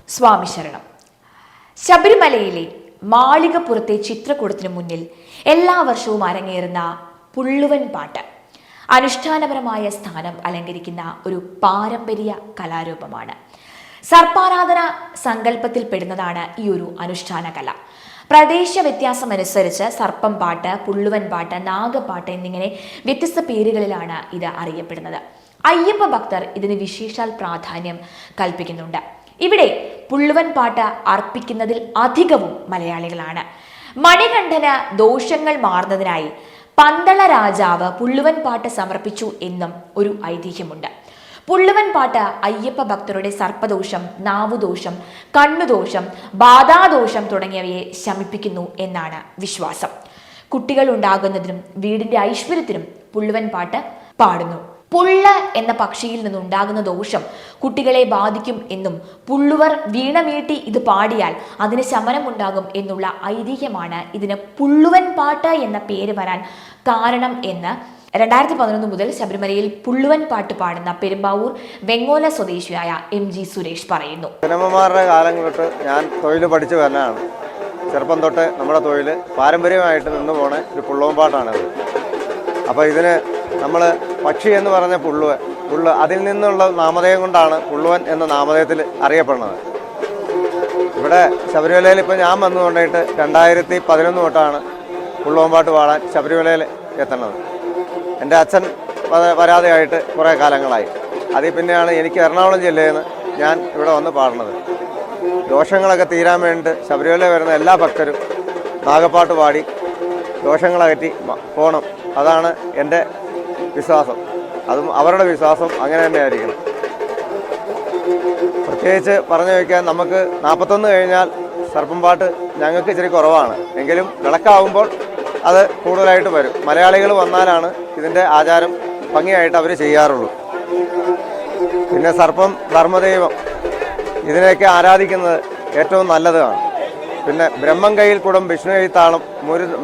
സ്വാമി ശരണം. ശബരിമലയിലെ മാളികപ്പുറത്തെ ചിത്രകൂടത്തിനു മുന്നിൽ എല്ലാ വർഷവും അരങ്ങേറുന്ന പുള്ളുവൻ പാട്ട് അനുഷ്ഠാനപരമായ സ്ഥാനം അലങ്കരിക്കുന്ന ഒരു പാരമ്പര്യ കലാരൂപമാണ്. സർപ്പാരാധന സങ്കല്പത്തിൽപ്പെടുന്നതാണ് ഈ ഒരു അനുഷ്ഠാന കല. പ്രദേശ വ്യത്യാസമനുസരിച്ച് സർപ്പം പാട്ട്, പുള്ളുവൻ പാട്ട്, നാഗപ്പാട്ട് എന്നിങ്ങനെ വ്യത്യസ്ത പേരുകളിലാണ് ഇത് അറിയപ്പെടുന്നത്. അയ്യപ്പ ഭക്തർ ഇതിന് വിശേഷാൽ പ്രാധാന്യം കൽപ്പിക്കുന്നുണ്ട്. ഇവിടെ പുള്ളുവൻ പാട്ട് അർപ്പിക്കുന്നതിൽ അധികവും മലയാളികളാണ്. മണികണ്ഠന് ദോഷങ്ങൾ മാറുന്നതിനായി പന്തള രാജാവ് പുള്ളുവൻ പാട്ട് സമർപ്പിച്ചു എന്നും ഒരു ഐതിഹ്യമുണ്ട്. പുള്ളുവൻ പാട്ട് അയ്യപ്പ ഭക്തരുടെ സർപ്പദോഷം, നാവുദോഷം, കണ്ണുദോഷം, ബാധാദോഷം തുടങ്ങിയവയെ ശമിപ്പിക്കുന്നു എന്നാണ് വിശ്വാസം. കുട്ടികൾ ഉണ്ടാകുന്നതിനും വീടിന്റെ ഐശ്വര്യത്തിനും പുള്ളുവൻ പാട്ട് പാടുന്നു. പുള്ള എന്ന പക്ഷിയിൽ നിന്നുണ്ടാകുന്ന ദോഷം കുട്ടികളെ ബാധിക്കും എന്നും പുള്ളുവർ വീണമീട്ടി ഇത് പാടിയാൽ അതിന് ശമനമുണ്ടാകും എന്നുള്ള ഐതിഹ്യമാണ് ഇതിന് പുള്ളുവൻ പാട്ട് എന്ന പേര് വരാൻ കാരണം എന്ന് 2011 മുതൽ ശബരിമലയിൽ പുള്ളുവൻ പാട്ട് പാടുന്ന പെരുമ്പാവൂർ വെങ്ങോല സ്വദേശിയായ MG സുരേഷ് പറയുന്നു. സിനിമമാരുടെ കാലം തൊട്ട് ഞാൻ തൊഴിൽ പഠിച്ചു വരുന്നതാണ്. ചെറുപ്പം തൊട്ട് നമ്മുടെ തൊഴിൽ പാരമ്പര്യമായിട്ട് നിന്ന് പോണ ഒരു പുള്ളുവൻ പാട്ടാണിത്. അപ്പോൾ ഇതിന് നമ്മൾ പക്ഷി എന്ന് പറഞ്ഞ പുള്ള് അതിൽ നിന്നുള്ള നാമധേയം കൊണ്ടാണ് പുള്ളുവൻ എന്ന നാമധേയത്തിൽ അറിയപ്പെടുന്നത്. ഇവിടെ ശബരിമലയിൽ ഇപ്പോൾ ഞാൻ വന്നുകൊണ്ടിട്ട് 2011 തൊട്ടാണ് പുള്ളുവൻ പാട്ട് പാടാൻ ശബരിമലയിൽ എത്തുന്നത്. എൻ്റെ അച്ഛൻ വരാതെയായിട്ട് കുറേ കാലങ്ങളായി. അതിൽ പിന്നെയാണ് എനിക്ക് എറണാകുളം ജില്ലയിൽ നിന്ന് ഞാൻ ഇവിടെ വന്ന് പാടുന്നത്. ദോഷങ്ങളൊക്കെ തീരാൻ വേണ്ടിയിട്ട് ശബരിമല വരുന്ന എല്ലാ ഭക്തരും നാഗപ്പാട്ട് പാടി ദോഷങ്ങളകറ്റി പോകണം. അതാണ് എൻ്റെ വിശ്വാസം. അതും അവരുടെ വിശ്വാസം അങ്ങനെ തന്നെ ആയിരിക്കണം. പ്രത്യേകിച്ച് പറഞ്ഞു വയ്ക്കാൻ നമുക്ക് 41 കഴിഞ്ഞാൽ സർപ്പം പാട്ട് ഞങ്ങൾക്ക് ഇച്ചിരി കുറവാണ്. എങ്കിലും വിളക്കാവുമ്പോൾ അത് കൂടുതലായിട്ട് വരും. മലയാളികൾ വന്നാലാണ് ഇതിൻ്റെ ആചാരം ഭംഗിയായിട്ട് അവർ ചെയ്യാറുള്ളൂ. പിന്നെ സർപ്പം, ധർമ്മദൈവം, ഇതിനെയൊക്കെ ആരാധിക്കുന്നത് ഏറ്റവും നല്ലതാണ്. പിന്നെ ബ്രഹ്മം കയ്യിൽ കുടം, വിഷ്ണു കൈത്താളം,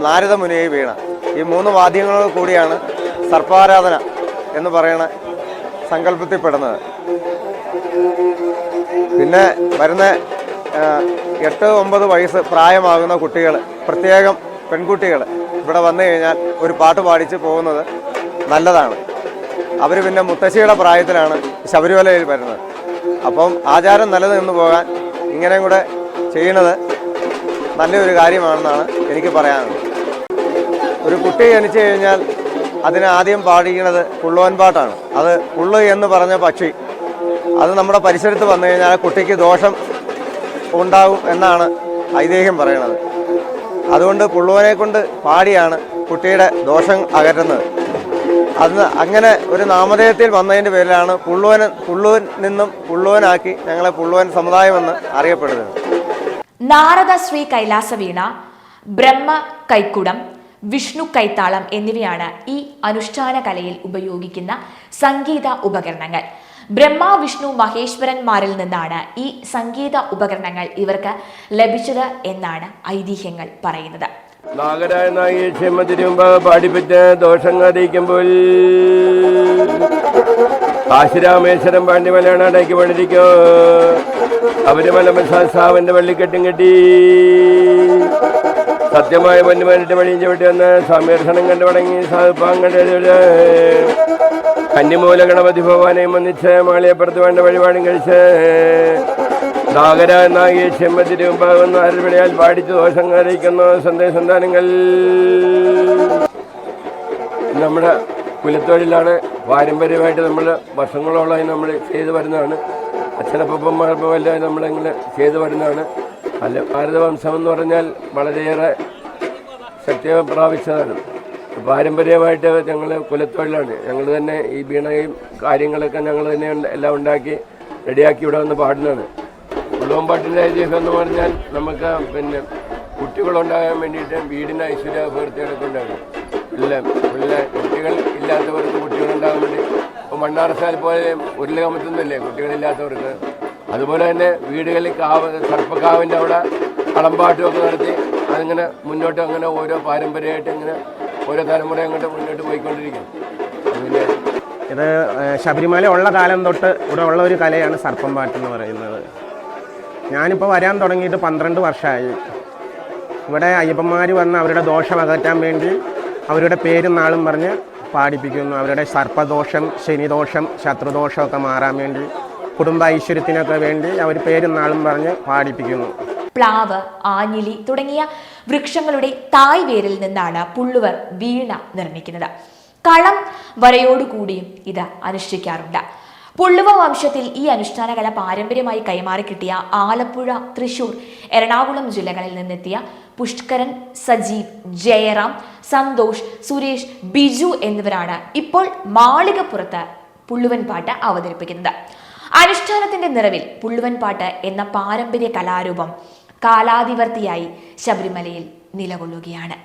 നാരദ മുനിയെ വീണ, ഈ 3 വാദ്യങ്ങളോട് കൂടിയാണ് സർപ്പാരാധന എന്ന് പറയുന്ന സങ്കല്പത്തിൽപ്പെടുന്നത്. പിന്നെ വരുന്ന 8-9 വയസ്സ് പ്രായമാകുന്ന കുട്ടികൾ, പ്രത്യേകം പെൺകുട്ടികൾ ഇവിടെ വന്നു കഴിഞ്ഞാൽ ഒരു പാട്ട് പാടിച്ച് പോകുന്നത് നല്ലതാണ്. അവർ പിന്നെ മുത്തശ്ശിയുടെ പ്രായത്തിലാണ് ശബരിമലയിൽ വരുന്നത്. അപ്പം ആചാരം നിലനിന്ന് പോകാൻ ഇങ്ങനെയും കൂടെ ചെയ്യുന്നത് നല്ലൊരു കാര്യമാണെന്നാണ് എനിക്ക് പറയാനുള്ളത്. ഒരു കുട്ടി ജനിച്ചു കഴിഞ്ഞാൽ അതിന് ആദ്യം പാടിക്കുന്നത് പുള്ളുവൻ പാട്ടാണ്. അത് പുള്ളു എന്ന് പറഞ്ഞ പക്ഷി അത് നമ്മുടെ പരിസരത്ത് വന്നു കഴിഞ്ഞാൽ കുട്ടിക്ക് ദോഷം ഉണ്ടാകും എന്നാണ് ഐതിഹ്യം പറയുന്നത്. അതുകൊണ്ട് പുള്ളുവനെ കൊണ്ട് പാടിയാണ് കുട്ടിയുടെ ദോഷം അകറ്റുന്നത്. അന്ന് അങ്ങനെ ഒരു നാമധേയത്തിൽ വന്നതിൻ്റെ പേരിലാണ് പുള്ളുവൻ നിന്നും പുള്ളുവനാക്കി ഞങ്ങളെ പുള്ളുവൻ സമുദായമെന്ന് അറിയപ്പെടുന്നത്. നാരദ ശ്രീ കൈലാസ വീണ, ബ്രഹ്മ കൈക്കുടം, വിഷ്ണു കൈത്താളം എന്നിവയാണ് ഈ അനുഷ്ഠാന കലയിൽ ഉപയോഗിക്കുന്ന സംഗീത ഉപകരണങ്ങൾ. ബ്രഹ്മ, വിഷ്ണു, മഹേശ്വരന്മാരിൽ നിന്നാണ് ഈ സംഗീത ഉപകരണങ്ങൾ ഇവർക്ക് ലഭിച്ചത് എന്നാണ് ഐതിഹ്യങ്ങൾ പറയുന്നത്. നാഗരായ നായി ക്ഷേമത്തിനുമ്പ് പാടിപ്പറ്റ ദോഷങ്ങൾ അറിയിക്കുമ്പോൾ കാശിരാമേശ്വരം പാണ്ഡ്യമലയാണ് അടക്കി പണിരിക്കോ. അവര് മലമസാവന്റെ വള്ളിക്കെട്ടും കെട്ടി സത്യമായ പൊന്നുമാനിട്ട് വഴിയും ചവിട്ടി വന്ന് സ്വാമിദർശനം കണ്ടു തുടങ്ങി സാധുപ്പാങ്കണ്ട് കന്നിമൂല ഗണപതി ഭഗവാനെയും വന്നിച്ച് മാളിയപ്പുറത്ത് വേണ്ട വഴിപാടും കഴിച്ച് നാഗര നാഗി ക്ഷേമത്തിന് മുമ്പാകുന്ന അരവിളിയാൽ പാടിച്ച് ദോഷം അറിയിക്കുന്ന സന്താനങ്ങൾ നമ്മുടെ കുലത്തൊഴിലാണ്. പാരമ്പര്യമായിട്ട് നമ്മൾ വർഷങ്ങളോളമായി നമ്മൾ ചെയ്തു വരുന്നതാണ്. അച്ഛനപ്പന്മാർക്കും എല്ലാം നമ്മളിങ്ങനെ ചെയ്തു വരുന്നതാണ്. അല്ല, ഭാരതവംശം എന്ന് പറഞ്ഞാൽ വളരെയേറെ ശക്തി പ്രാപിച്ചതാണ്. പാരമ്പര്യമായിട്ട് ഞങ്ങൾ കുലത്തൊഴിലാണ്. ഞങ്ങൾ തന്നെ ഈ വീണയും കാര്യങ്ങളൊക്കെ ഞങ്ങൾ തന്നെ എല്ലാം ഉണ്ടാക്കി റെഡിയാക്കി ഇവിടെ വന്ന് പാടുന്നതാണ്. പുള്ളുവൻ പാട്ടിൻ്റെ ഐതിഹ്യം എന്ന് പറഞ്ഞാൽ നമുക്ക് പിന്നെ കുട്ടികളുണ്ടാകാൻ വേണ്ടിയിട്ട് വീടിന് ഐശ്വര്യ അഭിവൃദ്ധികളൊക്കെ ഉണ്ടാകും. കുട്ടികൾ ഇല്ലാത്തവർക്ക് കുട്ടികളുണ്ടാകാൻ വേണ്ടി ഇപ്പോൾ മണ്ണാറശാല പോലെ ഉരുളകമത്തുന്നില്ലേ കുട്ടികളില്ലാത്തവർക്ക്. അതുപോലെ തന്നെ വീടുകളിൽ സർപ്പക്കാവിൻ്റെ അവിടെ കളമ്പാട്ടുമൊക്കെ നടത്തി അതിങ്ങനെ മുന്നോട്ട് അങ്ങനെ ഓരോ പാരമ്പര്യമായിട്ട് ഇങ്ങനെ ഓരോ തലമുറ അങ്ങോട്ട് മുന്നോട്ട് പോയിക്കൊണ്ടിരിക്കും. പിന്നെ ഇത് ശബരിമല ഉള്ള കാലം തൊട്ട് ഇവിടെ ഉള്ള ഒരു കലയാണ് സർപ്പം പാട്ട് എന്ന് പറയുന്നത്. ഞാനിപ്പോൾ വരാൻ തുടങ്ങിയിട്ട് 12 വർഷമായി. ഇവിടെ അയ്യപ്പന്മാർ വന്ന് അവരുടെ ദോഷം അകറ്റാൻ വേണ്ടി അവരുടെ പേരും നാളും പറഞ്ഞ് പാടിപ്പിക്കുന്നു. അവരുടെ സർപ്പദോഷം, ശനിദോഷം, ശത്രുദോഷമൊക്കെ മാറാൻ വേണ്ടി, കുടുംബ ഐശ്വര്യത്തിനൊക്കെ വേണ്ടി അവർ പേരും നാളും പറഞ്ഞ് പാടിപ്പിക്കുന്നു. പ്ലാവ്, ആഞ്ഞിലി തുടങ്ങിയ വൃക്ഷങ്ങളുടെ തായ് വേരിൽ നിന്നാണ് പുള്ളുവർ വീണ നിർമ്മിക്കുന്നത്. കളം വരയോടുകൂടിയും ഇത് അനുഷ്ഠിക്കാറുണ്ട്. പുള്ളുവ വംശത്തിൽ ഈ അനുഷ്ഠാന കല പാരമ്പര്യമായി കൈമാറി കിട്ടിയ ആലപ്പുഴ, തൃശൂർ, എറണാകുളം ജില്ലകളിൽ നിന്നെത്തിയ പുഷ്കരൻ, സജീവ്, ജയറാം, സന്തോഷ്, സുരേഷ്, ബിജു എന്നിവരാണ് ഇപ്പോൾ മാളികപ്പുറത്ത് പുള്ളുവൻ പാട്ട് അവതരിപ്പിക്കുന്നത്. അനുഷ്ഠാനത്തിന്റെ നിറവിൽ പുള്ളുവൻ പാട്ട് എന്ന പാരമ്പര്യ കലാരൂപം കാലാതിവർത്തിയായി ശബരിമലയിൽ നിലകൊള്ളുകയാണ്.